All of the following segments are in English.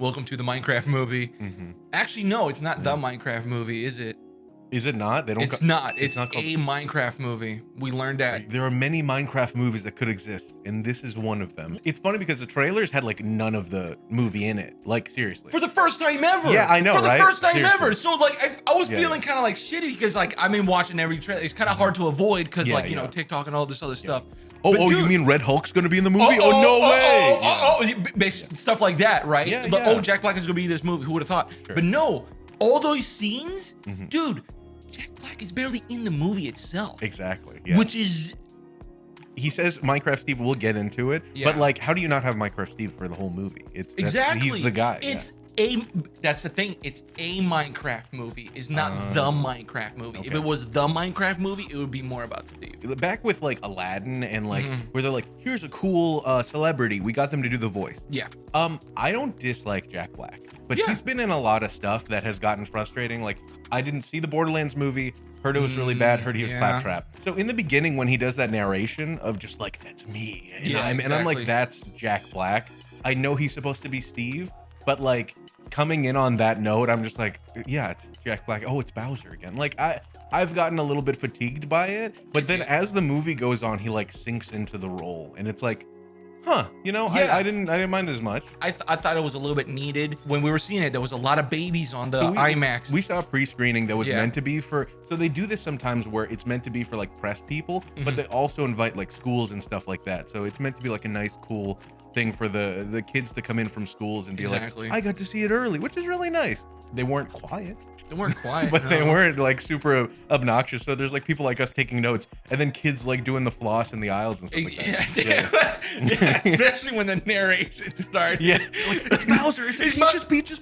welcome to the Minecraft movie. Actually, no, it's not the Minecraft movie, is it? Is it not? They don't. It's not. It's not called... a Minecraft movie. We learned that. There are many Minecraft movies that could exist, and this is one of them. It's funny because the trailers had like none of the movie in it. Like seriously. For the first time ever. Yeah, I know, For the right? first time Seriously. ever. So like, I was feeling kind of like shitty because like I've been watching every trailer. It's kind of hard to avoid because like you know TikTok and all this other stuff. Oh, dude, you mean Red Hulk's gonna be in the movie? Oh, no way! Stuff like that, right? Yeah, Oh, Jack Black is gonna be in this movie. Who would have thought? Sure. But no, all those scenes, dude. Jack Black is barely in the movie itself. Exactly. Yeah. Which is... He says Minecraft Steve, we'll get into it. Yeah. But like, how do you not have Minecraft Steve for the whole movie? Exactly. He's the guy. That's the thing. It's a Minecraft movie. It's not the Minecraft movie. Okay. If it was the Minecraft movie, it would be more about Steve. Back with like Aladdin and like where they're like, here's a cool celebrity. We got them to do the voice. Yeah. I don't dislike Jack Black, but he's been in a lot of stuff that has gotten frustrating. Like I didn't see the Borderlands movie. Heard it was really bad. Heard he was claptrap. So in the beginning, when he does that narration of just like, that's me. And I'm like, that's Jack Black. I know he's supposed to be Steve, but like coming in on that note, I'm just like, yeah, it's Jack Black. Oh, it's Bowser again. Like I've gotten a little bit fatigued by it, but then as the movie goes on, he like sinks into the role and it's like, huh, you know, I didn't mind as much. I thought it was a little bit needed. When we were seeing it, there was a lot of babies on the IMAX. We saw a pre-screening that was meant to be for, so they do this sometimes where it's meant to be for like press people, but they also invite like schools and stuff like that. So it's meant to be like a nice, cool thing for the kids to come in from schools and be like, I got to see it early, which is really nice. They weren't quiet. They weren't quiet, but they weren't like super obnoxious. So there's like people like us taking notes, and then kids like doing the floss in the aisles and stuff like that. Yeah, especially when the narration started. Yeah, like, it's Bowser. It's peaches.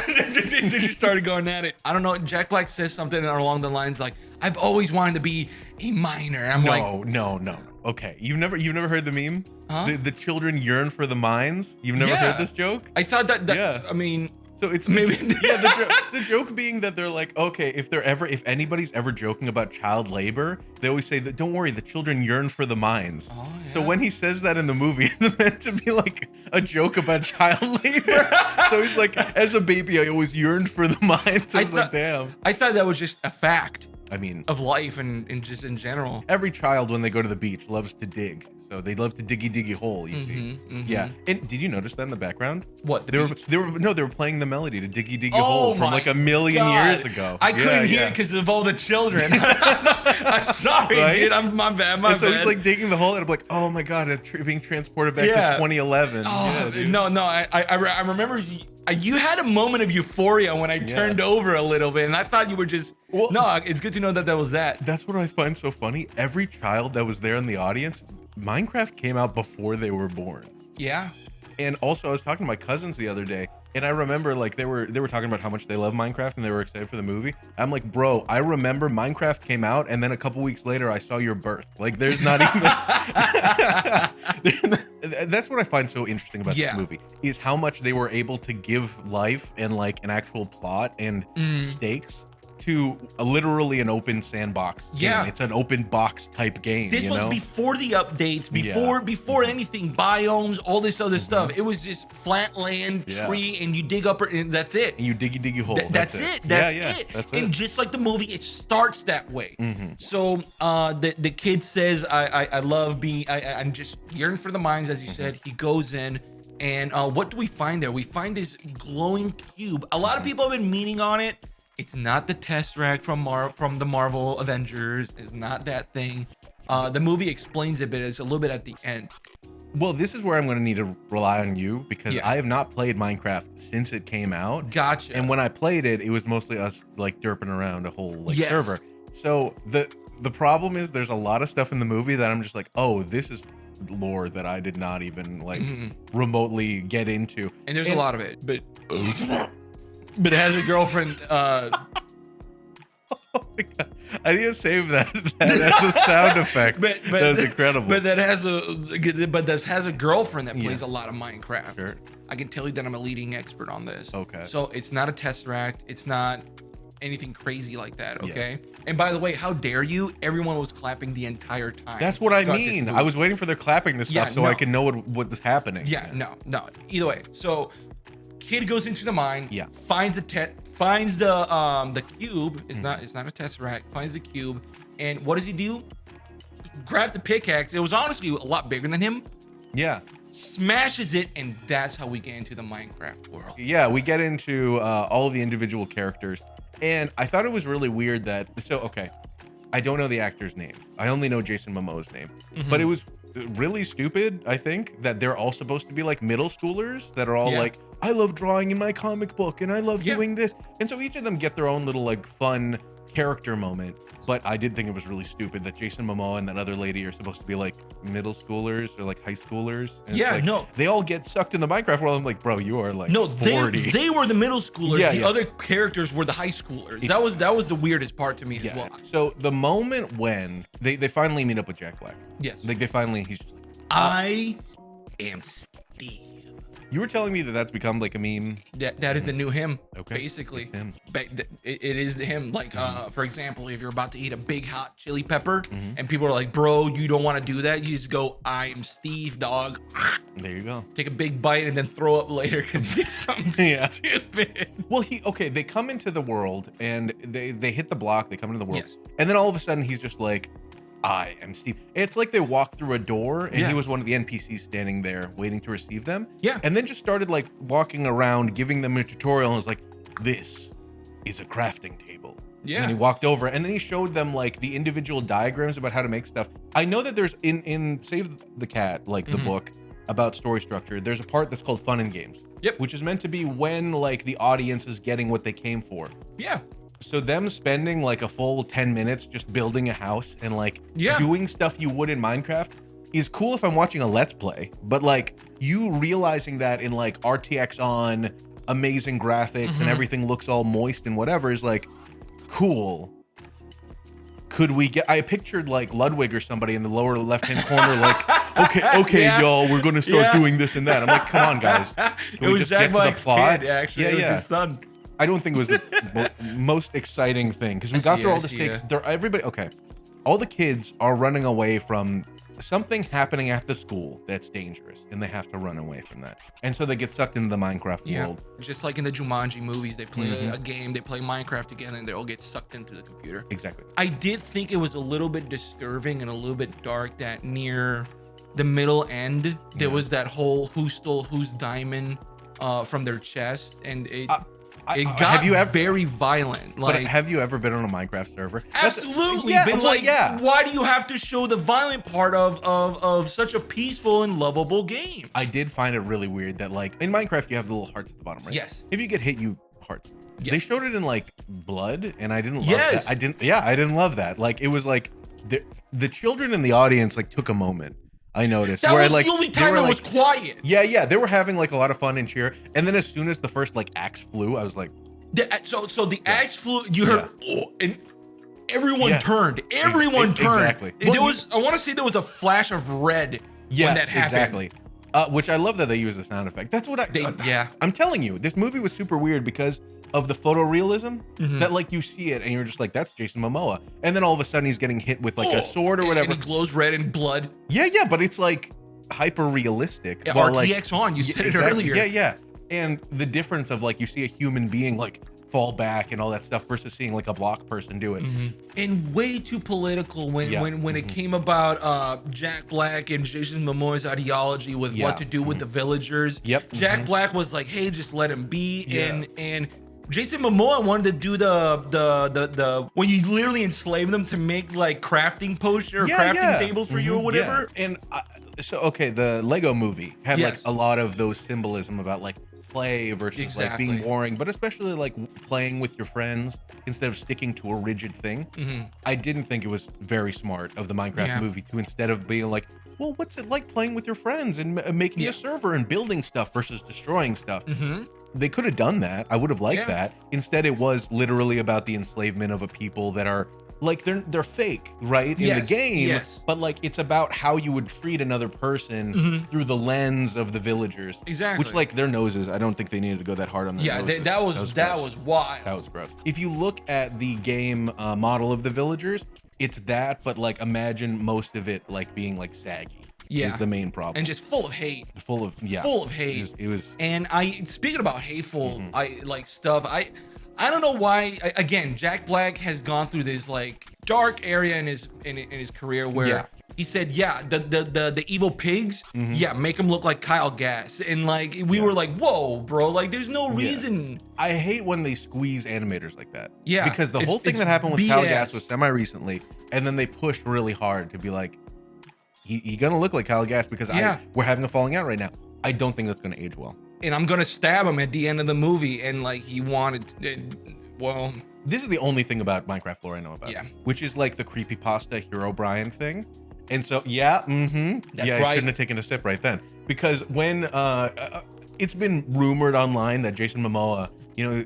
They just started going at it. I don't know. Jack Black says something along the lines like, "I've always wanted to be a miner." I'm no. Okay, you've never heard the meme? Huh? The children yearn for the mines. You've never heard this joke? I thought that. I mean. So it's maybe the joke being that they're like, okay, if anybody's ever joking about child labor, they always say that don't worry, the children yearn for the mines. Oh, yeah. So when he says that in the movie, it's meant to be like a joke about child labor. So he's like, as a baby, I always yearned for the mines. I was like, damn. I thought that was just a fact. I mean, of life and just in general. Every child when they go to the beach loves to dig. So they love to diggy hole, you see. Yeah. And did you notice that in the background? What? They were playing the melody to diggy hole from like a million years ago. I couldn't hear it because of all the children. I'm sorry, dude. My bad. So he's like digging the hole and I'm like, oh my God, I'm being transported back to 2011. Oh, no. I remember you had a moment of euphoria when I turned over a little bit, and I thought you were just, it's good to know that was that. That's what I find so funny. Every child that was there in the audience, Minecraft came out before they were born. Yeah. And also I was talking to my cousins the other day, and I remember like they were talking about how much they love Minecraft and they were excited for the movie. I'm like, bro, I remember Minecraft came out and then a couple weeks later I saw your birth. Like there's not even that's what I find so interesting about this movie is how much they were able to give life and like an actual plot and stakes to literally an open sandbox game. It's an open box type game. This was before the updates, before anything, biomes, all this other stuff. It was just flat land, tree, and you dig up, and that's it. And you diggy hole. That's it. That's it. And just like the movie, it starts that way. So the kid says, I love being, I'm just yearning for the mines, as you said. He goes in. And what do we find there? We find this glowing cube. A lot of people have been meaning on it. It's not the Tesseract from the Marvel Avengers. It's not that thing. The movie explains it, but it's a little bit at the end. Well, this is where I'm going to need to rely on you because I have not played Minecraft since it came out. Gotcha. And when I played it, it was mostly us like derping around a whole like server. So the problem is there's a lot of stuff in the movie that I'm just like, oh, this is lore that I did not even like remotely get into. And there's a lot of it, but it has a girlfriend. Oh my God. I need to save that as a sound effect. But that was incredible. But that has a girlfriend that plays a lot of Minecraft. Sure. I can tell you that I'm a leading expert on this. Okay. So it's not a Tesseract. It's not anything crazy like that. Okay. And by the way, how dare you? Everyone was clapping the entire time. That's what I mean. I was waiting for their clapping to stop so I can know what was happening. No. Either way. So Kid goes into the mine. Yeah. Finds the cube. It's not a tesseract. Finds the cube, and what does he do? He grabs the pickaxe. It was honestly a lot bigger than him. Yeah. Smashes it, and that's how we get into the Minecraft world. Yeah, we get into all of the individual characters, and I thought it was really weird that. So okay, I don't know the actors' names. I only know Jason Momoa's name, but it was really stupid, I think, that they're all supposed to be like middle schoolers that are all like, I love drawing in my comic book and I love doing this. And so each of them get their own little like fun character moment. But I did think it was really stupid that Jason Momoa and that other lady are supposed to be like middle schoolers or like high schoolers. And yeah, it's like, they all get sucked in the Minecraft world. I'm like, bro, you are like 40. They were the middle schoolers. The other characters were the high schoolers. That was the weirdest part to me as well. So the moment when they finally meet up with Jack Black. Yes. Like they finally, he's just like, I am Steve. You were telling me that that's become like a meme. That is the new him. Okay. Basically, It's him. It is him. Like, for example, if you're about to eat a big hot chili pepper, and people are like, "Bro, you don't want to do that." You just go, "I'm Steve, dog." There you go. Take a big bite and then throw up later because you get something stupid. Well, they come into the world and they hit the block. They come into the world, Yes. and then all of a sudden he's just like, I am Steve. It's like they walked through a door and he was one of the NPCs standing there waiting to receive them. Yeah. And then just started like walking around, giving them a tutorial and was like, this is a crafting table. Yeah. And then he walked over and then he showed them like the individual diagrams about how to make stuff. I know that there's in Save the Cat, like the book about story structure, there's a part that's called Fun and Games. Yep. Which is meant to be when like the audience is getting what they came for. Yeah. So them spending like a full 10 minutes just building a house and like doing stuff you would in Minecraft is cool if I'm watching a Let's Play, but like you realizing that in like RTX on amazing graphics and everything looks all moist and whatever is like cool. Could we get, I pictured like Ludwig or somebody in the lower left-hand corner, like, okay, y'all, we're going to start doing this and that. I'm like, come on, guys. Can we just get to the plot? Kid, actually. It was his son. I don't think it was the most exciting thing because we got through all the stakes. Everybody, okay. All the kids are running away from something happening at the school that's dangerous, and they have to run away from that. And so they get sucked into the Minecraft world. Just like in the Jumanji movies, they play a game, they play Minecraft together, and they all get sucked into the computer. Exactly. I did think it was a little bit disturbing and a little bit dark that near the middle end, there was that whole who stole whose diamond from their chest, and it got very violent. Like, but have you ever been on a Minecraft server? Absolutely. Why do you have to show the violent part of such a peaceful and lovable game? I did find it really weird that like in Minecraft you have the little hearts at the bottom, right? Yes. If you get hit, you hearts. Yes. They showed it in like blood, and I didn't love that. I didn't love that. Like it was like the children in the audience like took a moment. I noticed that was the only time it was quiet. Yeah, they were having like a lot of fun and cheer. And then as soon as the first like axe flew, I was like, so the axe flew. You heard, and everyone turned. Everyone turned. Exactly. There was, I want to say there was a flash of red when that happened. Exactly. Which I love that they use the sound effect. That's what I'm telling you, this movie was super weird because of the photorealism that like you see it and you're just like, that's Jason Momoa. And then all of a sudden he's getting hit with like a sword or whatever. And he glows red and blood. Yeah, but it's like hyper realistic. Yeah, RTX on, you said it earlier. Yeah. And the difference of like you see a human being like fall back and all that stuff versus seeing like a block person do it. And way too political when it came about Jack Black and Jason Momoa's ideology with what to do with the villagers. Jack Black was like, hey, just let him be. And Jason Momoa wanted to do the when you literally enslave them to make like crafting potions or crafting tables for you or whatever. And the Lego movie had like a lot of those symbolism about like play versus like being boring, but especially like playing with your friends instead of sticking to a rigid thing. I didn't think it was very smart of the Minecraft movie to, instead of being like, well, what's it like playing with your friends and making a server and building stuff versus destroying stuff. They could have done that. I would have liked that. Instead, it was literally about the enslavement of a people that are like they're fake, right? In the game, but like it's about how you would treat another person through the lens of the villagers. Exactly. Which like their noses, I don't think they needed to go that hard on their noses. That was wild. That was gross. If you look at the game model of the villagers, it's that, but like imagine most of it like being like saggy. is the main problem. And just full of hate. Full of hate. It was and speaking about hateful stuff, I don't know why. Again, Jack Black has gone through this like dark area in his career where he said, the evil pigs, make them look like Kyle Gass, and like we were like, whoa, bro, like there's no reason. I hate when they squeeze animators like that. Yeah, because the whole thing that happened with Kyle Gass was semi-recently, and then they pushed really hard to be like, he gonna look like Kyle Gass because we're having a falling out right now. I don't think that's gonna age well. And I'm gonna stab him at the end of the movie, and like he wanted, this is the only thing about Minecraft lore I know about. Which is like the creepypasta Hero Brian thing. And so, I shouldn't have taken a sip right then. Because when, it's been rumored online that Jason Momoa,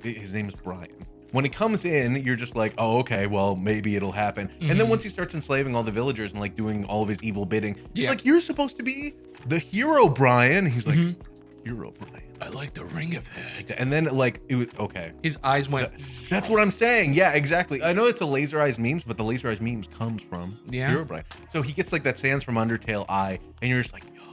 his name is Brian. When he comes in, you're just like, oh, okay, well, maybe it'll happen. And then once he starts enslaving all the villagers and like doing all of his evil bidding, he's like, you're supposed to be the hero, Brian. He's like, Hero Brian. I like the ring of it. And then like it was okay. His eyes went. That's what I'm saying. Yeah, exactly. I know it's a laser eyes memes, but the laser eyes memes comes from Hero Brian. So he gets like that Sans from Undertale eye, and you're just like, yo,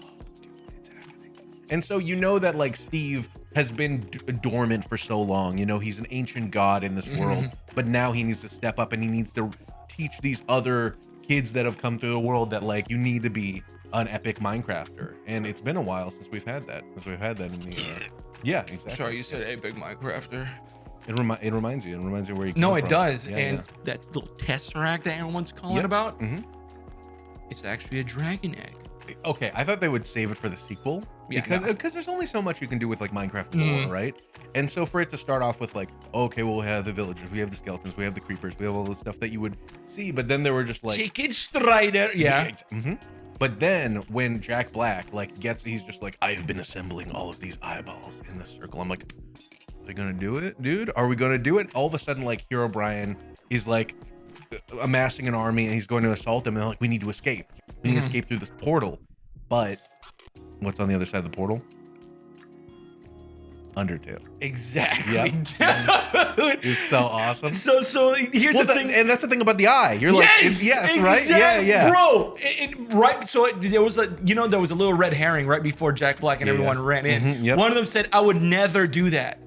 dude, it's happening. And so that like Steve has been dormant for so long. He's an ancient god in this world, but now he needs to step up and he needs to teach these other kids that have come through the world that like you need to be an epic Minecrafter. And it's been a while since we've had that. In the exactly. Sorry, you said epic Minecrafter. It reminds you where you No, come it from. does. That little tesseract that everyone's calling about, it's actually a dragon egg. Okay, I thought they would save it for the sequel because there's only so much you can do with like Minecraft lore, right? And so for it to start off with like, okay, well, we have the villagers, we have the skeletons, we have the creepers, we have all the stuff that you would see, but then they were just like Chicken Strider, But then when Jack Black he's just like, I've been assembling all of these eyeballs in this circle. I'm like, are they gonna do it, dude? Are we gonna do it? All of a sudden, like Hero Brian is like amassing an army and he's going to assault them, and they're like, we need to escape. We need to escape through this portal. But what's on the other side of the portal? Undertale. Exactly. It was so awesome. So here's the thing, and that's the thing about the eye. You're like, yes, right? Yeah, bro. Right. So there was a little red herring right before Jack Black and everyone ran in. One of them said, "I would never do that."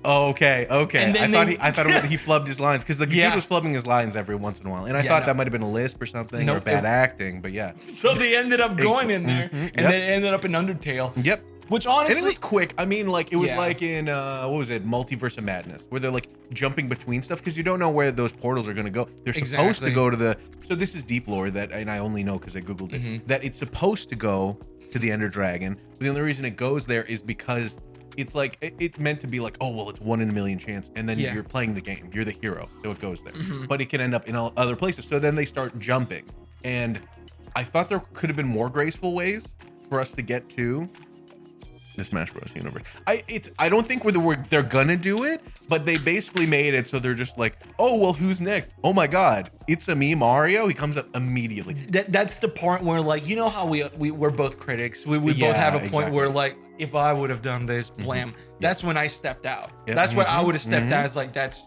Oh, okay. And then I thought he flubbed his lines because the kid was flubbing his lines every once in a while, and I thought that might have been a lisp or something or bad acting. But so they ended up going in there, and then it ended up in Undertale. Yep. Which honestly, and it was quick. I mean, like it was like in what was it, Multiverse of Madness, where they're like jumping between stuff because you don't know where those portals are going to go. They're supposed to go to the. So this is deep lore and I only know because I googled it, that it's supposed to go to the Ender Dragon. But the only reason it goes there is because it's like it's meant to be like, oh well, it's 1 in a million chance, and then you're playing the game, you're the hero, so it goes there. But it can end up in all other places. So then they start jumping, and I thought there could have been more graceful ways for us to get to the Smash Bros. Universe. I don't think they're gonna do it, but they basically made it so they're just like, oh well, who's next? Oh my god, it's me, Mario. He comes up immediately. That's the part where like, how we're both critics. We both have a point where like, if I would have done this, blam. That's when I stepped out. That's where I would have stepped out. It's like, that's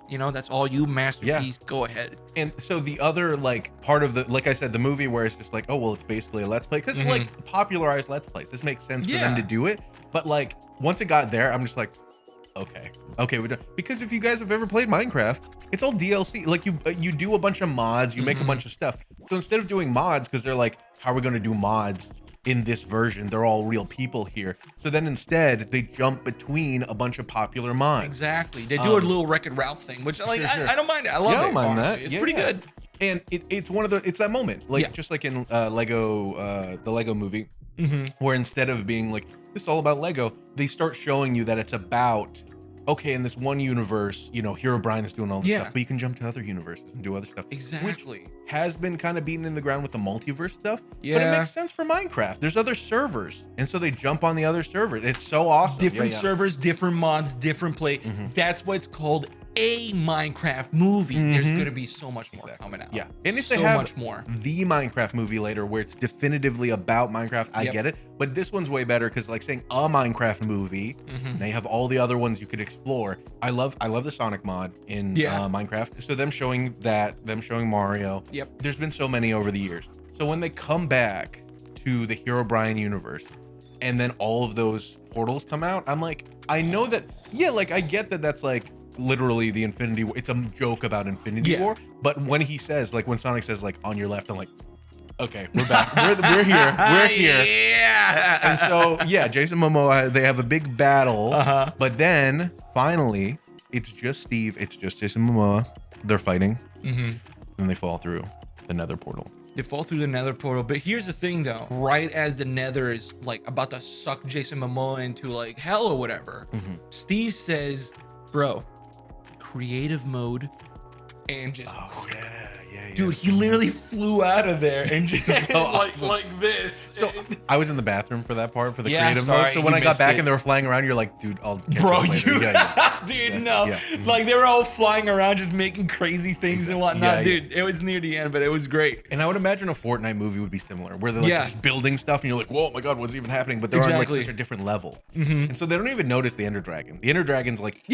all you, masterpiece. Go ahead. And so the other like part of the, like I said, the movie where it's just like, oh well, it's basically a Let's Play because it's like popularized Let's Plays. This makes sense for them to do it. But like once it got there, I'm just like, okay, we're done. Because if you guys have ever played Minecraft, it's all DLC. Like you do a bunch of mods, you make a bunch of stuff. So instead of doing mods, because they're like, how are we going to do mods in this version? They're all real people here. So then instead they jump between a bunch of popular mods. Exactly. They do a little Wreck-It Ralph thing, which like I don't mind it. I love it. I don't mind that. It's pretty good. And it's one of it's that moment, like just like in Lego, the Lego movie, where instead of being like, this is all about Lego, they start showing you that it's about, okay, in this one universe, Hero Brian is doing all this stuff, but you can jump to other universes and do other stuff. Exactly. Which has been kind of beaten in the ground with the multiverse stuff. But it makes sense for Minecraft. There's other servers, and so they jump on the other servers. It's so awesome. Different servers, different mods, different play. That's why it's called a Minecraft movie. There's gonna be so much more coming out. Yeah, and if they have much more, the Minecraft movie later, where it's definitively about Minecraft, I get it. But this one's way better because, like, saying a Minecraft movie, now you have all the other ones you could explore. I love the Sonic mod in Minecraft. So them showing Mario. There's been so many over the years. So when they come back to the Herobrine universe, and then all of those portals come out. I'm like, I know that, yeah, like I get that that's like literally the Infinity War. It's a joke about Infinity War, but when he says, like, when Sonic says, like, on your left, I'm like, okay, we're back. We're here. We're here. Yeah. And so, yeah, Jason Momoa, they have a big battle, but then finally, it's just Steve. It's just Jason Momoa. They're fighting, and they fall through the Nether portal. They fall through the Nether portal, but here's the thing, though. Right as the Nether is like about to suck Jason Momoa into like hell or whatever, Steve says, "Bro, creative mode," and just dude, he literally flew out of there and just like this. So I was in the bathroom for that part for the creative mode. So when I got back and they were flying around, you're like, dude, I'll catch bro, up later. Dude, no. Like they were all flying around just making crazy things and whatnot. Dude, it was near the end, but it was great. And I would imagine a Fortnite movie would be similar, where they're like just building stuff and you're like, whoa, my God, what's even happening? But they're on like such a different level. And so they don't even notice the Ender Dragon. The Ender Dragon's like,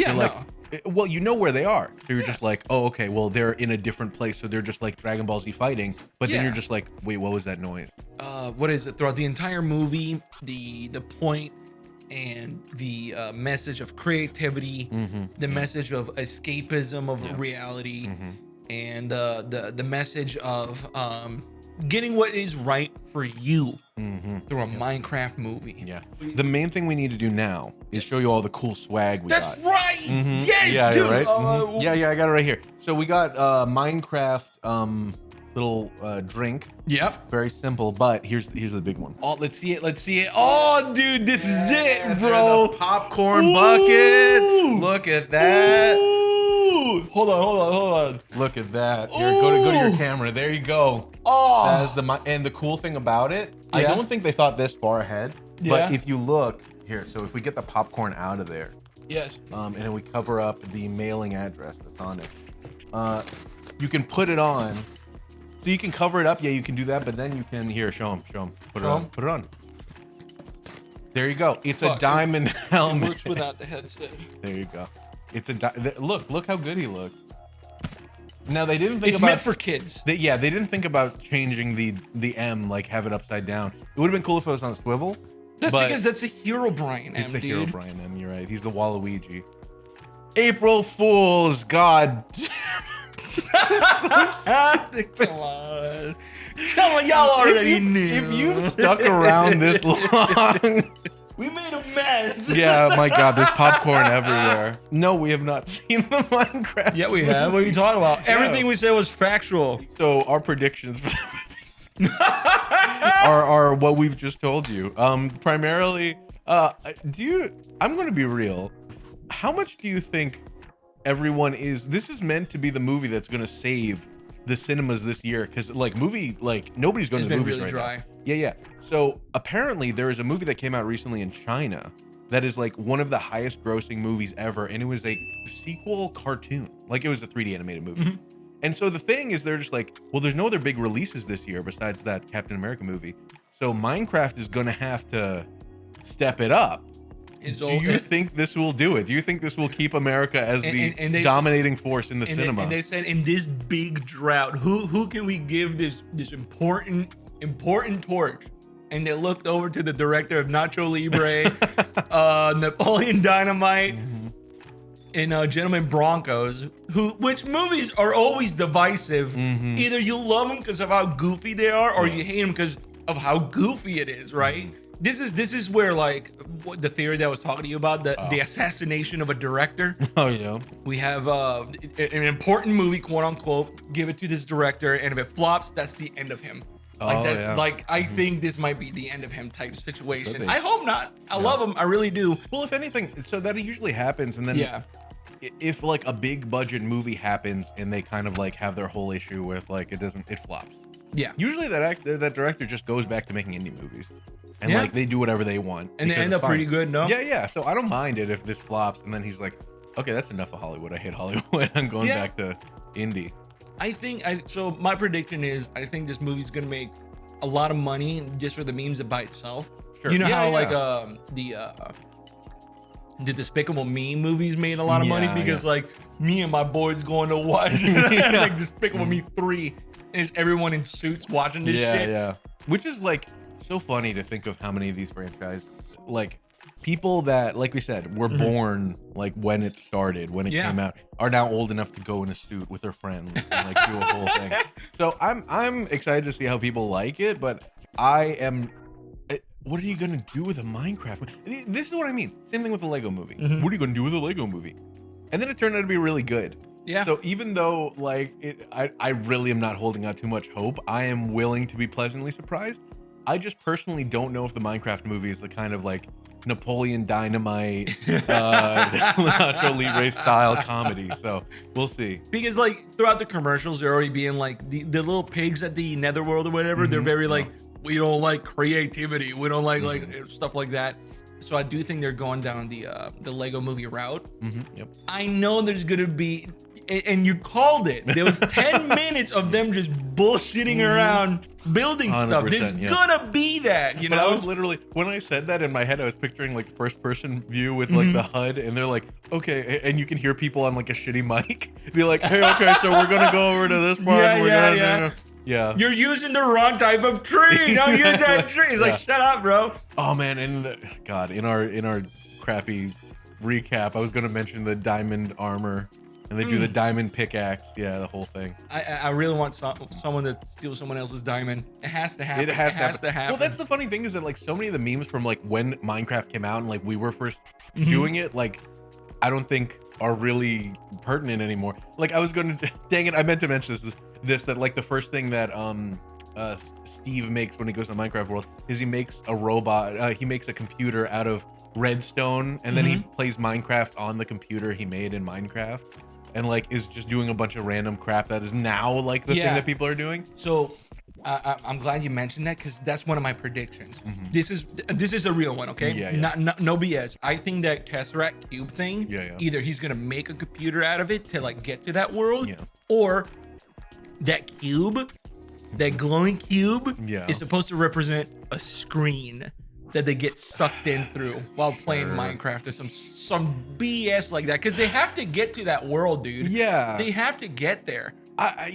well, you know where they are. So you're just like, oh, okay, well, they're in a different place. So they're just like Dragon Ball Z fighting. But then you're just like, wait, what was that noise? What is it? Throughout the entire movie, the point and the message of creativity, the message of escapism of reality, and the message of getting what is right for you through a Minecraft movie. Yeah. The main thing we need to do now is show you all the cool swag we got. That's right. Yes, dude. Right? Yeah, I got it right here. So we got Minecraft little drink. Yep. Very simple, but here's the big one. Oh, let's see it. Oh, dude, this is it, bro. The popcorn bucket. Look at that. Hold on. Look at that. Here, go to your camera. There you go. Oh. And the cool thing about it, I don't think they thought this far ahead. But if you look here, so if we get the popcorn out of there, and then we cover up the mailing address that's on it, you can put it on. So you can cover it up. Yeah, you can do that. But then you can show them. Put it on. There you go. It's a diamond helmet. It works without the headset. There you go. It's a look how good he looks. Now they didn't think it's meant for kids. They didn't think about changing the M, like have it upside down. It would have been cool if it was on a swivel. That's because that's a Herobrine M, it's the Herobrine M. You're right. He's the Waluigi. April Fools. God. Come on, y'all already knew. If you've stuck around this long. We made a mess. Yeah, my God, there's popcorn everywhere. No, we have not seen the Minecraft. Yeah, we have. What are you talking about? Everything we said was factual. So our predictions for the movie are what we've just told you. Primarily, I'm going to be real. How much do you think everyone is? This is meant to be the movie that's going to save the cinemas this year, because nobody's going to the movies really right dry. now. Yeah. So apparently there is a movie that came out recently in China that is like one of the highest grossing movies ever, and it was a sequel cartoon. Like it was a 3D animated movie. And so the thing is, they're just like, well, there's no other big releases this year besides that Captain America movie. So Minecraft is going to have to step it up. Do you think this will do it? Do you think this will keep America as the dominating force in the cinema? And they said, in this big drought, who can we give this important torch? And they looked over to the director of Nacho Libre, Napoleon Dynamite, and Gentleman Broncos, which movies are always divisive. Either you love them because of how goofy they are, or you hate them because of how goofy it is, right? This is where, like, the theory that I was talking to you about, the assassination of a director. Oh, yeah. We have an important movie, quote unquote, give it to this director, and if it flops, that's the end of him. I think this might be the end of him type situation. I hope not. I love him. I really do. Well, if anything, so that usually happens, and then if like a big budget movie happens and they kind of like have their whole issue with like it flops. Yeah. Usually that director just goes back to making indie movies. And like they do whatever they want. And they end up pretty good, no? Yeah. So I don't mind it if this flops and then he's like, okay, that's enough of Hollywood. I hate Hollywood. I'm going back to indie. So my prediction is I think this movie's gonna make a lot of money just for the memes by itself. Sure. You know how like the Despicable Me movies made a lot of money because like me and my boys going to watch like Despicable Me 3 and it's everyone in suits watching this shit. Yeah. Which is like so funny to think of how many of these franchises, like people that, like we said, were born like when it started, when it came out, are now old enough to go in a suit with their friends and like do a whole thing. So I'm excited to see how people like it, but I am. What are you gonna do with a Minecraft? This is what I mean. Same thing with the Lego movie. What are you gonna do with a Lego movie? And then it turned out to be really good. Yeah. So even though like I really am not holding out too much hope, I am willing to be pleasantly surprised. I just personally don't know if the Minecraft movie is the kind of like Napoleon Dynamite, Nacho Libre style comedy. So we'll see. Because like throughout the commercials, they're already being like the little pigs at the Netherworld or whatever. They're very like, we don't like creativity. We don't like stuff like that. So I do think they're going down the Lego movie route. Yep. I know there's gonna be, and you called it. There was 10 minutes of them just bullshitting around building stuff. There's gonna be that, you know. But I was literally, when I said that in my head, I was picturing like first person view with like the HUD, and they're like, okay, and you can hear people on like a shitty mic be like, hey, okay, so we're gonna go over to this part. Yeah. You're using the wrong type of tree. Don't use that tree. It's like, shut up, bro. Oh man, and God, in our crappy recap, I was gonna mention the diamond armor, and they do the diamond pickaxe. Yeah, the whole thing. I really want someone to steal someone else's diamond. It has to happen. It has to happen. Well, that's the funny thing is that like so many of the memes from like when Minecraft came out and like we were first doing it, like I don't think are really pertinent anymore. Like I was gonna, dang it, I meant to mention this that like the first thing that Steve makes when he goes to Minecraft world is he makes a robot, he makes a computer out of redstone, and then he plays Minecraft on the computer he made in Minecraft, and like is just doing a bunch of random crap that is now like the thing that people are doing. So I'm glad you mentioned that, because that's one of my predictions. This is a real one, okay? No BS. I think that Tesseract Cube thing, either he's gonna make a computer out of it to like get to that world, or that cube, that glowing cube, is supposed to represent a screen that they get sucked in through while playing Minecraft, or some BS like that, because they have to get to that world, dude. They have to get there.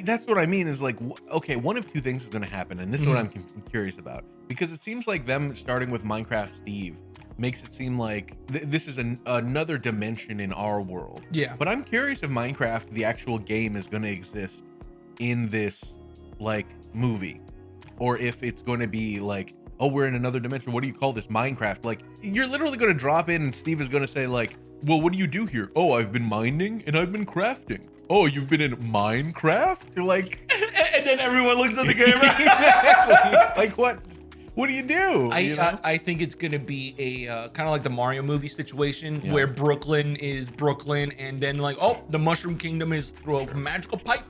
That's what I mean is like, okay, one of two things is going to happen, and this is what I'm curious about, because it seems like them starting with Minecraft Steve makes it seem like this is another dimension in our world. But I'm curious if Minecraft, the actual game, is going to exist in this like movie, or if it's going to be like, oh, we're in another dimension. What do you call this? Minecraft? Like you're literally going to drop in and Steve is going to say like, well, what do you do here? Oh, I've been mining and I've been crafting. Oh, you've been in Minecraft? Like, and then everyone looks at the camera. Exactly. Like what do you do? I think it's gonna be a kind of like the Mario movie situation where Brooklyn is Brooklyn, and then like, oh, the Mushroom Kingdom is through a magical pipe.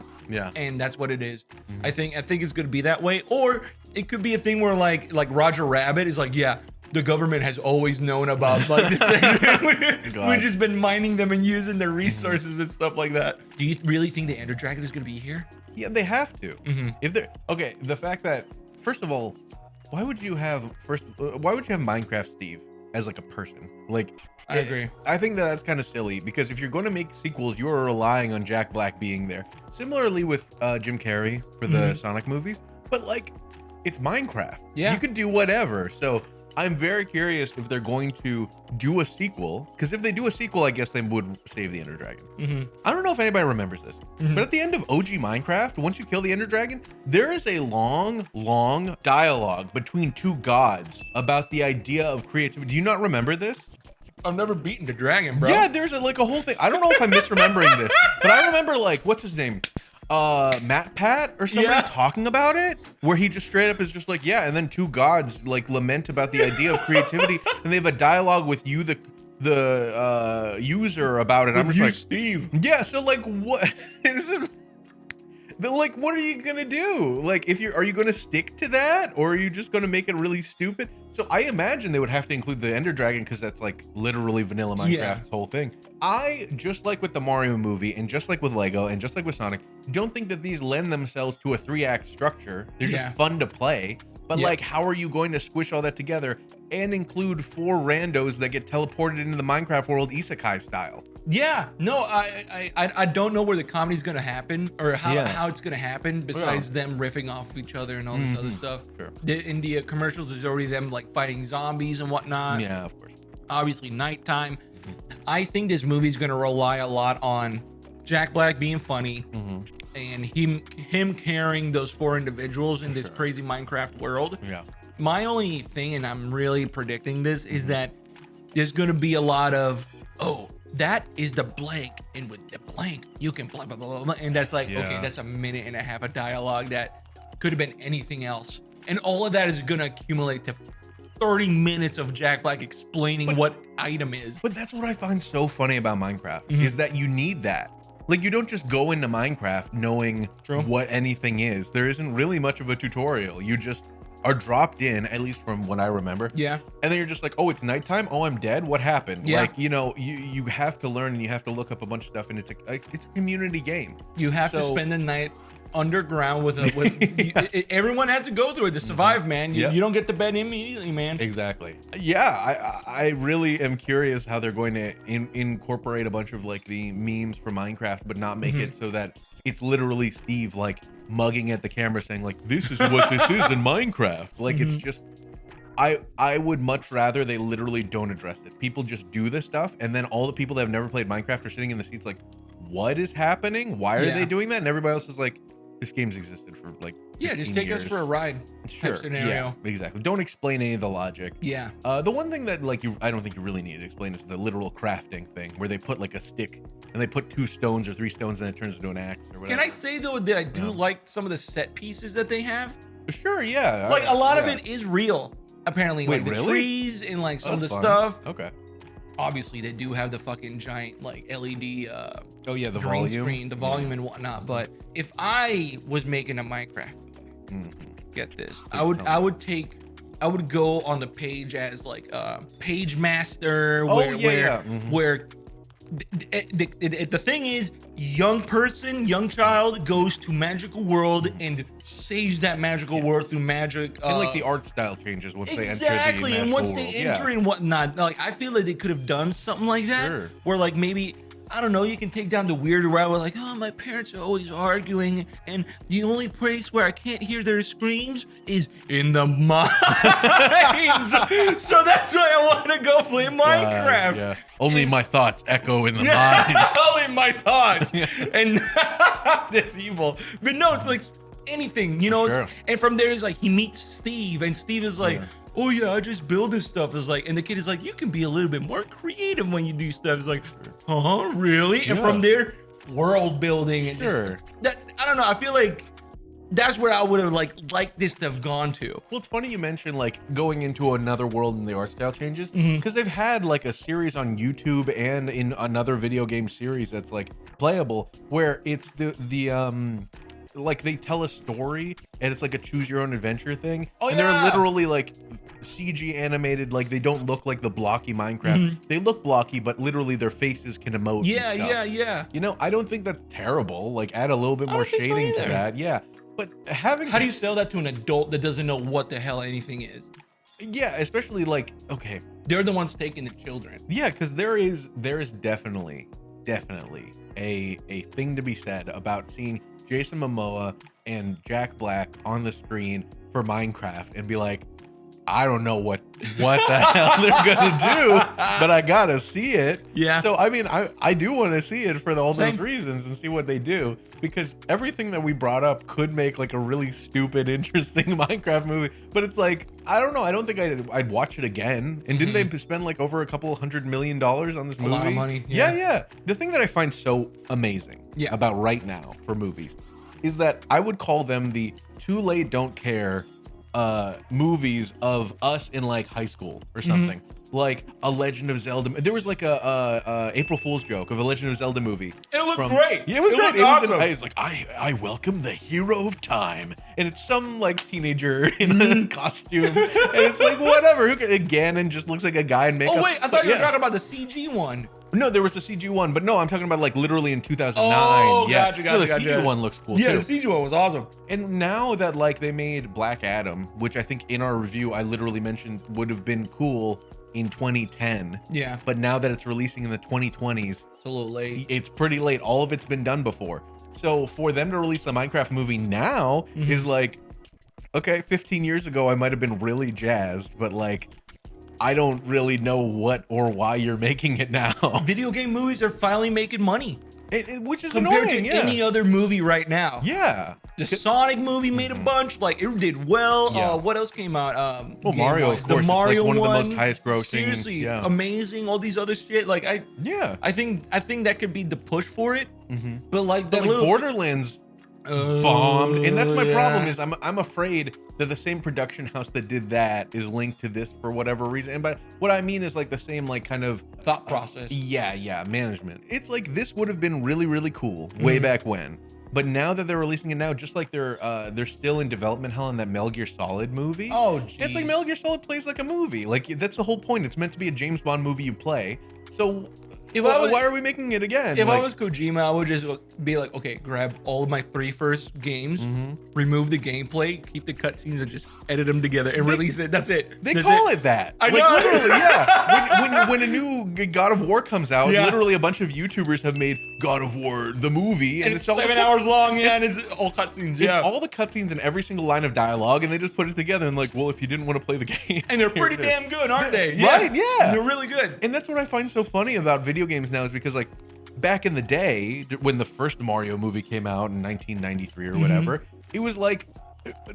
And that's what it is. I think it's gonna be that way, or it could be a thing where like Roger Rabbit is like, yeah, the government has always known about like this. We've just been mining them and using their resources and stuff like that. Do you really think the Ender Dragon is gonna be here? Yeah, they have to. If they're okay, the fact that first of all, why would you have Minecraft Steve as like a person? Like, I agree. I think that's kind of silly, because if you're going to make sequels, you are relying on Jack Black being there. Similarly with Jim Carrey for the Sonic movies, but like, it's Minecraft. You could do whatever. So I'm very curious if they're going to do a sequel, because if they do a sequel, I guess they would save the Ender Dragon. I don't know if anybody remembers this, but at the end of OG Minecraft, once you kill the Ender Dragon, there is a long dialogue between two gods about the idea of creativity. Do you not remember this? I've never beaten the dragon, bro. Yeah, there's a whole thing. I don't know if I'm misremembering this, but I remember like, what's his name? Matt Pat or somebody talking about it, where he just straight up is just like, yeah, and then two gods like lament about the idea of creativity, and they have a dialogue with you, the user, about it. I'm just like, Steve. Yeah, so like, what? This is like, what are you gonna do? Like, are you gonna stick to that, or are you just gonna make it really stupid? So I imagine they would have to include the Ender Dragon, because that's like literally vanilla Minecraft's whole thing. I, just like with the Mario movie, and just like with Lego, and just like with Sonic, don't think that these lend themselves to a 3-act structure. They're just fun to play. But like, how are you going to squish all that together and include 4 randos that get teleported into the Minecraft world isekai style? Yeah, no, I don't know where the comedy's gonna happen or how it's gonna happen besides them riffing off of each other and all this other stuff. Sure. In the commercials is already them like fighting zombies and whatnot. Yeah, of course. Obviously nighttime. I think this movie's gonna rely a lot on Jack Black being funny and him carrying those 4 individuals in this crazy Minecraft world. Yeah. My only thing, and I'm really predicting this, is that there's gonna be a lot of, oh, that is the blank, and with the blank you can blah blah blah blah, and that's like, okay, that's a minute and a half of dialogue that could have been anything else, and all of that is gonna accumulate to 30 minutes of Jack Black explaining what item is. But that's what I find so funny about Minecraft is that you need that. Like, you don't just go into Minecraft knowing what anything is. There isn't really much of a tutorial. You just are dropped in, at least from what I remember. Yeah. And then you're just like, oh, it's nighttime. Oh, I'm dead. What happened? Yeah. Like, you know, you have to learn and you have to look up a bunch of stuff, and it's a community game. You have to spend the night underground with everyone has to go through it to survive, man. You don't get to bed immediately, man. Exactly. Yeah, I really am curious how they're going to incorporate a bunch of like the memes for Minecraft, but not make it so that it's literally Steve like mugging at the camera saying like, this is what this is in Minecraft. Like, it's just, I would much rather they literally don't address it. People just do this stuff, and then all the people that have never played Minecraft are sitting in the seats like, what is happening? Why are they doing that? And everybody else is like, this game's existed for like 15 just take years. us for a ride. Sure. Scenario. Yeah, exactly. Don't explain any of the logic. Yeah. The one thing that like I don't think you really need to explain is the literal crafting thing, where they put like a stick and they put 2 stones or 3 stones and it turns into an axe or whatever. Can I say though that I do like some of the set pieces that they have? Sure, yeah. Like a lot of it is real, apparently. Wait, like the trees and like some of the fun. stuff. Okay. Obviously, they do have the fucking giant like LED oh yeah, the green volume screen, the volume and whatnot. But if I was making a Minecraft movie, get this, I would go on the page as like page master, where the thing is, young child goes to magical world and saves that magical world through magic. And like the art style changes once they enter the exactly, and once world. they enter and whatnot. Like, I feel like they could have done something like that, where like maybe, I don't know, you can take down the weird route where like, oh, my parents are always arguing, and the only place where I can't hear their screams is in the mines. So that's why I want to go play Minecraft. Yeah. Only my thoughts echo in the mind. Only my thoughts. And that's evil. But no, it's like anything, you know. And from there is like he meets Steve, and Steve is like, oh yeah, I just build this stuff. It's like, and the kid is like, you can be a little bit more creative when you do stuff. It's like, really? And from there, world building and just that, I don't know. I feel like that's where I would have liked this to have gone to. Well, it's funny you mentioned like going into another world and the art style changes, because they've had like a series on YouTube and in another video game series that's like playable, where it's the like they tell a story and it's like a choose your own adventure thing. And they're literally like CG animated, like they don't look like the blocky Minecraft. They look blocky, but literally their faces can emote. Yeah. You know, I don't think that's terrible. Like, add a little bit more shading to that. Yeah. But how do you sell that to an adult that doesn't know what the hell anything is? Yeah, especially like, okay, they're the ones taking the children. Yeah, because there is definitely a thing to be said about seeing Jason Momoa and Jack Black on the screen for Minecraft and be like, I don't know what the hell they're gonna do, but I gotta see it. Yeah. So I mean, I do want to see it for all those reasons and see what they do, because everything that we brought up could make like a really stupid, interesting Minecraft movie. But it's like, I don't know. I don't think I'd watch it again. And didn't they spend like over $200 million on this movie? A lot of money. Yeah. The thing that I find so amazing about right now for movies is that I would call them the too late, don't care movies of us in like high school or something. Like a Legend of Zelda. There was like a April Fool's joke of a Legend of Zelda movie. It looked great. Yeah, it was great. It awesome. was like, I welcome the hero of time, and it's some like teenager in a costume, and it's like whatever. Ganon just looks like a guy in makeup. Oh wait, I thought you were talking about the CG one. No, there was a CG one, but no, I'm talking about like literally in 2009. Oh, yeah, gotcha. The CG one looks cool too. Yeah, the CG one was awesome. And now that like they made Black Adam, which I think in our review I literally mentioned would have been cool in 2010. Yeah. But now that it's releasing in the 2020s, It's a little late. It's pretty late. All of it's been done before. So for them to release a Minecraft movie now is like, okay, 15 years ago, I might have been really jazzed, but like, I don't really know what or why you're making it now. Video game movies are finally making money. Which is compared annoying, to any other movie right now. Yeah. The Sonic movie made a bunch. Like, it did well. Yeah. What else came out? Well, Mario, of course. The Mario it's like one one, of the most highest grossing. Seriously, amazing. All these other shit. Like, I think that could be the push for it. But like that little Borderlands bombed, and that's my problem. Is I'm afraid that the same production house that did that is linked to this for whatever reason. And but what I mean is like the same like kind of thought process. Management. It's like this would have been really cool way back when. But now that they're releasing it now, just like they're still in development hell in that Metal Gear Solid movie. Oh, geez. It's like Metal Gear Solid plays like a movie. Like that's the whole point. It's meant to be a James Bond movie you play. So why are we making it again? If I was Kojima, I would just be like, okay, grab all of my 3 first games, remove the gameplay, keep the cutscenes, and just edit them together and release it. That's it. They call it that. I like, know. Literally, yeah. When a new God of War comes out, literally a bunch of YouTubers have made God of War the movie, and it's 7 hours long, and it's all cutscenes. Yeah, it's all the cutscenes and every single line of dialogue, and they just put it together and like, well, if you didn't want to play the game, and they're pretty damn good, aren't they? Yeah. Right? Yeah, they're really good. And that's what I find so funny about video games now is because like back in the day when the first Mario movie came out in 1993 or whatever, it was like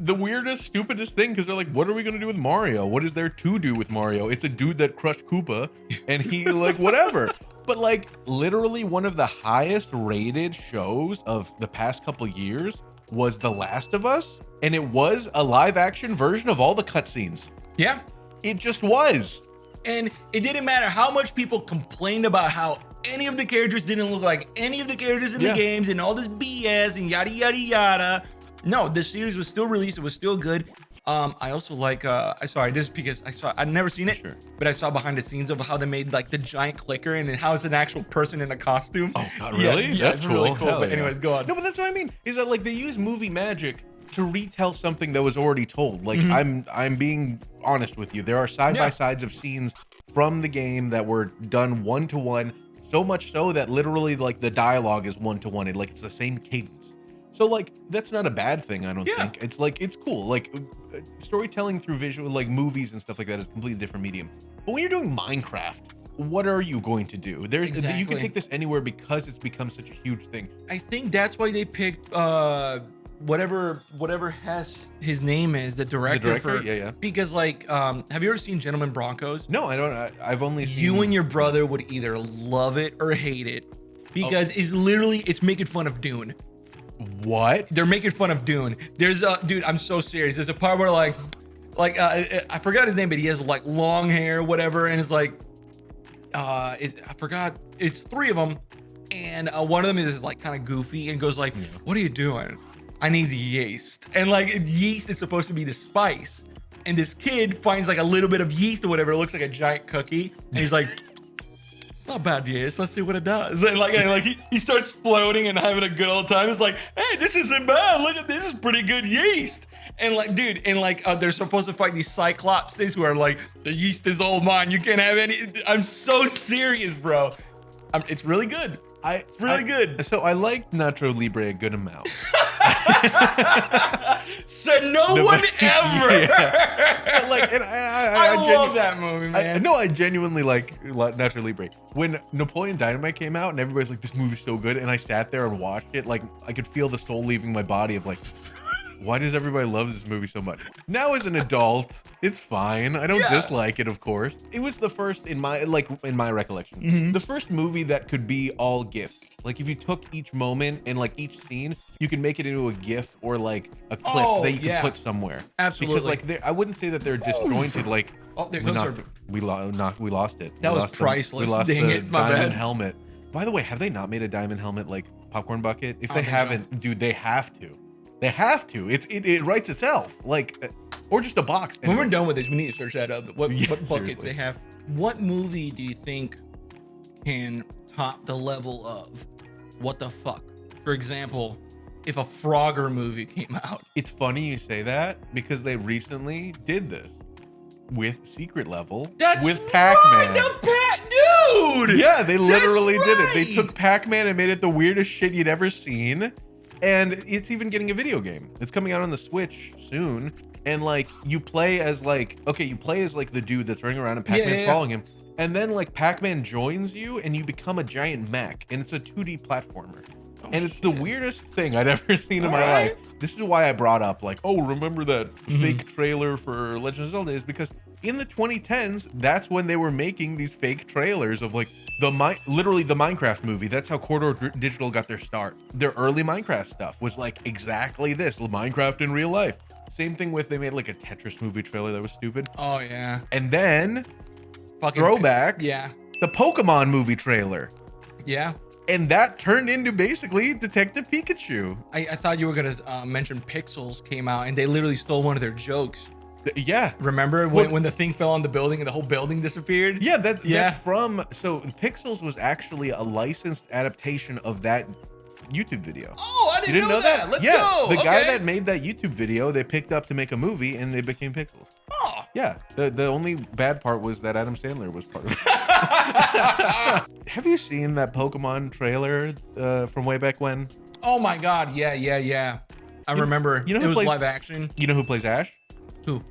the weirdest, stupidest thing because they're like, what are we gonna do with Mario? What is there to do with Mario? It's a dude that crushed Koopa and he like whatever. But like literally one of the highest rated shows of the past couple years was The Last of Us, and it was a live action version of all the cutscenes. Yeah, it just was. And it didn't matter how much people complained about how any of the characters didn't look like any of the characters in the games and all this BS and yada yada yada. No, the series was still released. It was still good. I also like I'd never seen it, but I saw behind the scenes of how they made like the giant clicker and how it's an actual person in a costume. Oh god, really? Yeah, that's really cool. But anyways, go on. No, but that's what I mean. Is that like they use movie magic to retell something that was already told. Like I'm being honest with you. There are side by sides of scenes from the game that were done 1-to-1, so much so that literally like the dialogue is 1-to-1. Like it's the same cadence. So like that's not a bad thing, I don't think. It's like it's cool. Like storytelling through visual like movies and stuff like that is a completely different medium. But when you're doing Minecraft, what are you going to do? You can take this anywhere because it's become such a huge thing. I think that's why they picked whatever has his name is the director. Because like have you ever seen Gentlemen Broncos? No, I don't. I've only seen. You and your brother would either love it or hate it because it's making fun of Dune. What? They're making fun of Dune. There's dude, I'm so serious. There's a part where like I forgot his name, but he has like long hair, whatever, and it's like I forgot. It's 3 of them, and one of them is like kind of goofy and goes like, "What are you doing? I need yeast." And like yeast is supposed to be the spice, and this kid finds like a little bit of yeast or whatever. It looks like a giant cookie, and he's like, "It's not bad yeast. Let's see what it does." And like he starts floating and having a good old time. It's like, "Hey, this isn't bad. Look at this. Is pretty good yeast." And like, dude, and like they're supposed to fight these cyclops things who are like, "The yeast is all mine. You can't have any." I'm so serious, bro. It's really good. It's really good. So I like Nacho Libre a good amount. Said no one ever. Like, and I love that movie, man. I genuinely like Nacho Libre. When Napoleon Dynamite came out and everybody's like, "This movie's so good," and I sat there and watched it, like I could feel the soul leaving my body of like, why does everybody love this movie so much? Now as an adult, it's fine. I don't dislike it, of course. It was the first in my recollection, the first movie that could be all GIF. Like if you took each moment and like each scene, you can make it into a GIF or like a clip that you can put somewhere. Absolutely. Because like I wouldn't say that they're disjointed. Like there we goes we lost it. That was priceless. We lost Dang the it, my diamond bad. helmet. By the way, have they not made a diamond helmet like Popcorn Bucket? If they haven't, dude, they have to. They have to. It writes itself. Like, or just a box. When we're done with this, we need to search that up. What buckets they have. What movie do you think can top the level of what the fuck? For example, if a Frogger movie came out. It's funny you say that because they recently did this. with Secret Level That's with Pac-Man. Dude! Yeah, they literally That's did it. They right. took Pac-Man and made it the weirdest shit you'd ever seen. And it's even getting a video game. It's coming out on the Switch soon. And like you play as like the dude that's running around and Pac-Man's following him. And then like Pac-Man joins you and you become a giant mech. And it's a 2D platformer. And it's the weirdest thing I'd ever seen in my life. This is why I brought up like, oh, remember that fake trailer for Legend of Zelda, is because in the 2010s, that's when they were making these fake trailers of like literally the Minecraft movie. That's how Corridor Digital got their start. Their early Minecraft stuff was like exactly this, Minecraft in real life. Same thing with, they made like a Tetris movie trailer that was stupid. Oh yeah. And then throwback, the Pokemon movie trailer. Yeah. And that turned into basically Detective Pikachu. I thought you were gonna mention Pixels came out and they literally stole one of their jokes. Yeah. Remember when the thing fell on the building and the whole building disappeared? Yeah, that's from, so Pixels was actually a licensed adaptation of that YouTube video. Oh, I didn't know that. Let's go. The guy that made that YouTube video, they picked up to make a movie and they became Pixels. Oh. Yeah. The only bad part was that Adam Sandler was part of it. Have you seen that Pokemon trailer from way back when? Oh my God. Yeah. I remember. You know who it was plays, live action. You know who plays Ash? Who?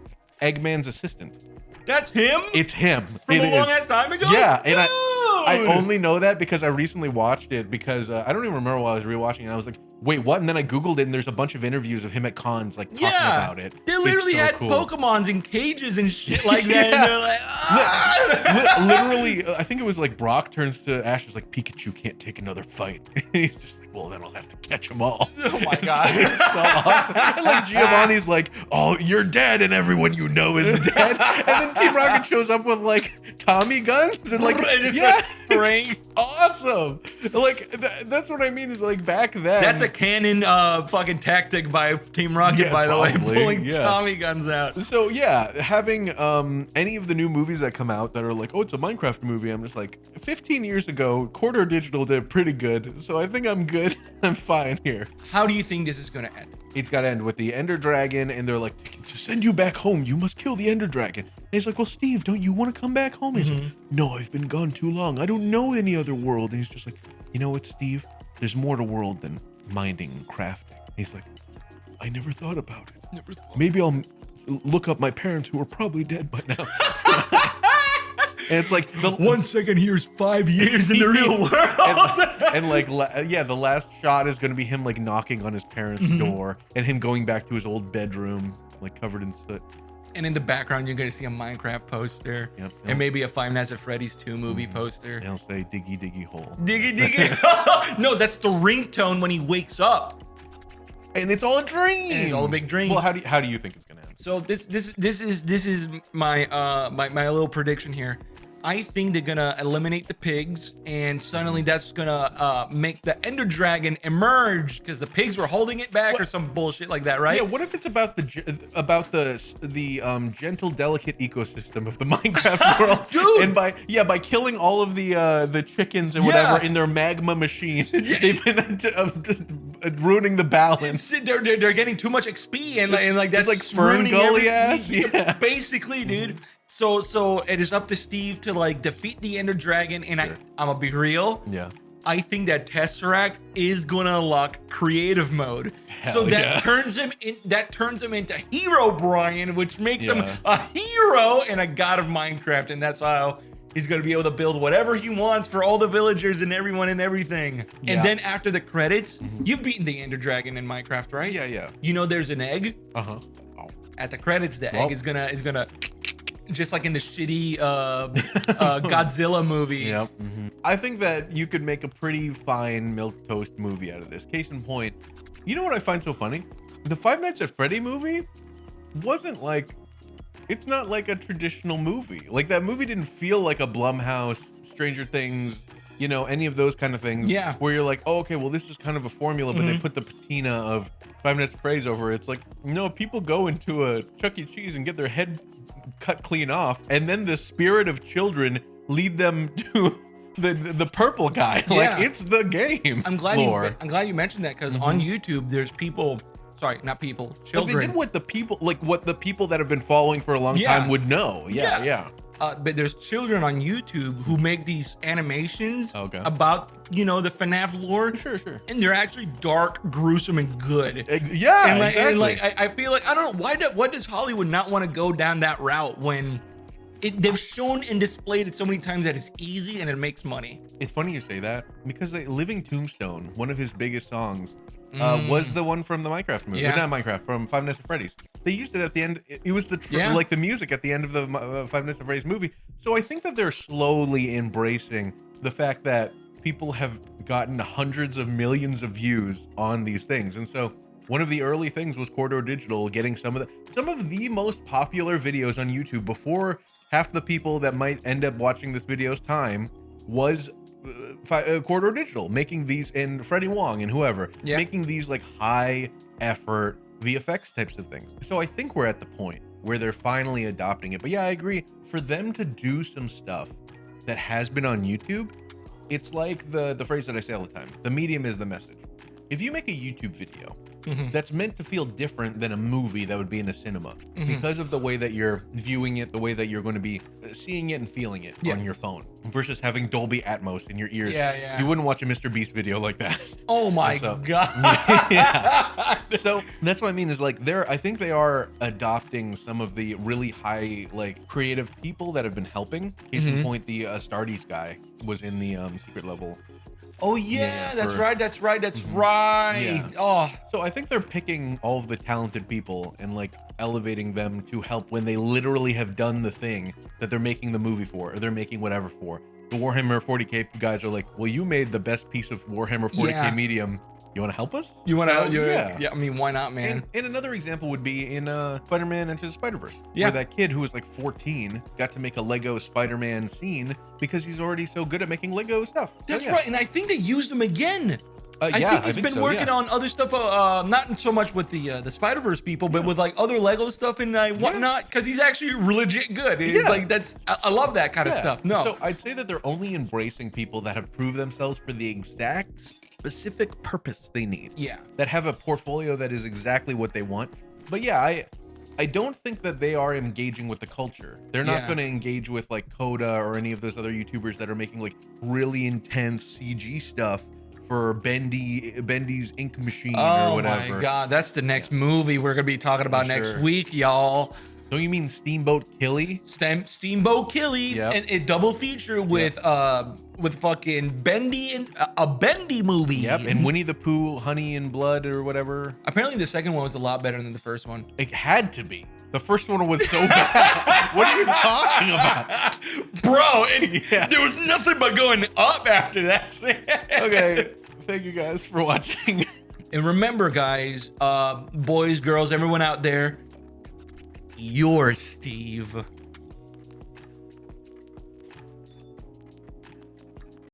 Eggman's assistant. That's him? It's him. From a long ass time ago? Yeah, and I only know that because I recently watched it because I don't even remember why I was rewatching it. I was like, wait, what? And then I Googled it and there's a bunch of interviews of him at cons like talking about it. They literally had Pokemons in cages and shit like that. And they're like, literally, I think it was like Brock turns to Ash, is like, Pikachu can't take another fight. And he's just like, well, then I'll have to catch them all. Oh my God. It's so awesome. And like Giovanni's like, oh, you're dead and everyone you know is dead. And then Team Rocket shows up with like Tommy guns and like, starts spraying. Awesome. Like, that's what I mean is like back then. That's a canon fucking tactic by Team Rocket, by the way, pulling Tommy guns out. So yeah, having any of the new movies that come out that are like, oh, it's a Minecraft movie, I'm just like, 15 years ago, Corridor Digital did pretty good, so I think I'm good. I'm fine here. How do you think this is gonna end? It's gotta end with the Ender Dragon, and they're like, to send you back home, you must kill the Ender Dragon. And he's like, well, Steve, don't you want to come back home? He's like, no, I've been gone too long. I don't know any other world. And he's just like, you know what, Steve? There's more to world than mining and crafting. And he's like, I never thought about it. Maybe I'll look up my parents who are probably dead by now. And it's like the 1 second here is 5 years in the real world. and like, the last shot is going to be him like knocking on his parents' door and him going back to his old bedroom, like covered in soot. And in the background, you're going to see a Minecraft poster. Yep. And maybe a Five Nights at Freddy's 2 movie poster. And he'll say, diggy, diggy hole. Diggy, diggy. No, that's the ringtone when he wakes up. And it's all a dream. And it's all a big dream. Well, how do you think it's going to end? So this is my my little prediction here. I think they're gonna eliminate the pigs, and suddenly that's gonna make the Ender Dragon emerge because the pigs were holding it back or some bullshit like that, right? Yeah. What if it's about the gentle, delicate ecosystem of the Minecraft world, dude? And by killing all of the chickens and whatever in their magma machine, they've been ruining the balance. They're getting too much XP and like that's like Fern Gully ass. Yeah. Basically, dude. So it is up to Steve to like defeat the Ender Dragon, and I'm gonna be real. Yeah. I think that Tesseract is gonna unlock creative mode. Hell turns him into Hero Brian, which makes him a hero and a god of Minecraft, and that's how he's gonna be able to build whatever he wants for all the villagers and everyone and everything. Yeah. And then after the credits, you've beaten the Ender Dragon in Minecraft, right? Yeah. You know there's an egg. Oh. At the credits, the egg is gonna just like in the shitty Godzilla movie. Yep. I think that you could make a pretty fine milquetoast movie out of this. Case in point, you know what I find so funny? The Five Nights at Freddy movie wasn't like, it's not like a traditional movie. Like that movie didn't feel like a Blumhouse, Stranger Things, you know, any of those kind of things. Yeah. Where you're like, oh, okay, well, this is kind of a formula, but they put the patina of Five Nights at Freddy's over it. It's like, no, people go into a Chuck E. Cheese and get their head cut clean off, and then the spirit of children lead them to the purple guy. Like it's the game. I'm glad you mentioned that because on YouTube there's people Sorry, not people, But children. they did what the people that have been following for a long time would know. Yeah. But there's children on YouTube who make these animations about, the FNAF lore. Sure. And they're actually dark, gruesome, and good. Yeah, and like, exactly. And like, I feel like, I don't know, why does Hollywood not want to go down that route when they've shown and displayed it so many times that it's easy and it makes money? It's funny you say that because Living Tombstone, one of his biggest songs, was the one from the Minecraft movie. Not Minecraft, from Five Nights at Freddy's. They used it at the end. It was like the music at the end of the Five Nights at Freddy's movie. So I think that they're slowly embracing the fact that people have gotten hundreds of millions of views on these things. And so one of the early things was Corridor Digital getting some of the most popular videos on YouTube before half the people that might end up watching this video's time was Corridor Digital making these, and Freddie Wong and whoever making these like high effort VFX types of things. So I think we're at the point where they're finally adopting it. But yeah, I agree. For them to do some stuff that has been on YouTube, it's like the phrase that I say all the time: the medium is the message. If you make a YouTube video that's meant to feel different than a movie that would be in a cinema because of the way that you're viewing it, the way that you're going to be seeing it and feeling it on your phone versus having Dolby Atmos in your ears. You wouldn't watch a Mr. Beast video like that. Oh my God. So that's what I mean is like I think they are adopting some of the really high like creative people that have been helping. Case in point, the Stardust guy was in the secret level. Oh that's right. Yeah. Oh, so I think they're picking all of the talented people and like elevating them to help when they literally have done the thing that they're making the movie for, or they're making whatever for. The Warhammer 40K guys are like, well, you made the best piece of Warhammer 40K medium. You want to help us? You want to help? Yeah. I mean, why not, man? And another example would be in Spider-Man Into the Spider-Verse, where that kid who was like 14 got to make a Lego Spider-Man scene because he's already so good at making Lego stuff. That's right. And I think they used him again. I think he's been working on other stuff, not so much with the Spider-Verse people, but with like other Lego stuff and whatnot, because he's actually legit good. It's like, I love that kind of stuff. No. So I'd say that they're only embracing people that have proved themselves for the exact specific purpose they need. That have a portfolio that is exactly what they want. But yeah, I don't think that they are engaging with the culture. They're not going to engage with like Coda or any of those other YouTubers that are making like really intense CG stuff for Bendy's Ink Machine or whatever. Oh my God, that's the next movie we're gonna be talking about next week, y'all. Don't you mean Steamboat Killy? Steamboat Killy, and a double feature with fucking Bendy and a Bendy movie. And Winnie the Pooh, Honey and Blood or whatever. Apparently the second one was a lot better than the first one. It had to be. The first one was so bad. What are you talking about? Bro, there was nothing but going up after that shit. Okay, thank you guys for watching. And remember, guys, boys, girls, everyone out there, you're Steve.